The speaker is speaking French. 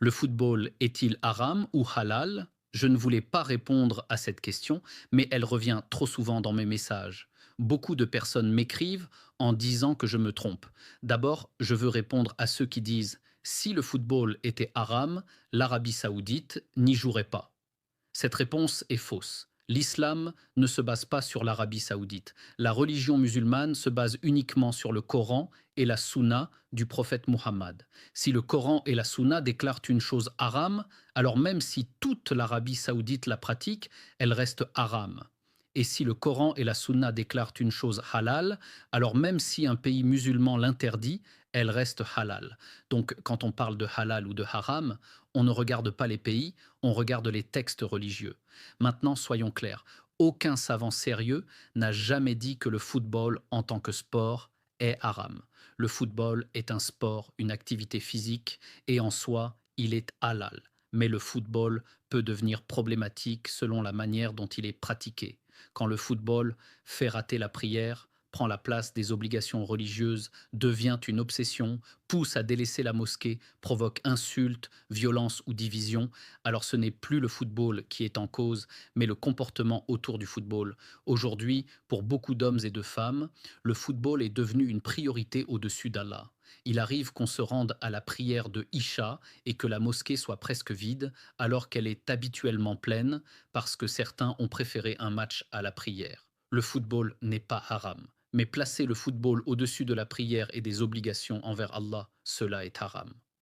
Le football est-il haram ou halal? Je ne voulais pas répondre à cette question, mais elle revient trop souvent dans mes messages. Beaucoup de personnes m'écrivent en disant que je me trompe. D'abord, je veux répondre à ceux qui disent si le football était haram, l'Arabie saoudite n'y jouerait pas. Cette réponse est fausse. L'islam ne se base pas sur l'Arabie saoudite. La religion musulmane se base uniquement sur le Coran et la Sunna du prophète Muhammad. Si le Coran et la Sunna déclarent une chose haram, alors même si toute l'Arabie saoudite la pratique, elle reste haram. Et si le Coran et la Sunna déclarent une chose halal, alors même si un pays musulman l'interdit, elle reste halal. Donc quand on parle de halal ou de haram, on ne regarde pas les pays, on regarde les textes religieux. Maintenant, soyons clairs, aucun savant sérieux n'a jamais dit que le football en tant que sport est haram. Le football est un sport, une activité physique, et en soi, il est halal. Mais le football peut devenir problématique selon la manière dont il est pratiqué. Quand le football fait rater la prière, prend la place des obligations religieuses, devient une obsession, pousse à délaisser la mosquée, provoque insultes, violences ou divisions, alors ce n'est plus le football qui est en cause, mais le comportement autour du football. Aujourd'hui, pour beaucoup d'hommes et de femmes, le football est devenu une priorité au-dessus d'Allah. Il arrive qu'on se rende à la prière de Isha et que la mosquée soit presque vide, alors qu'elle est habituellement pleine, parce que certains ont préféré un match à la prière. Le football n'est pas haram, mais placer le football au-dessus de la prière et des obligations envers Allah, cela est haram.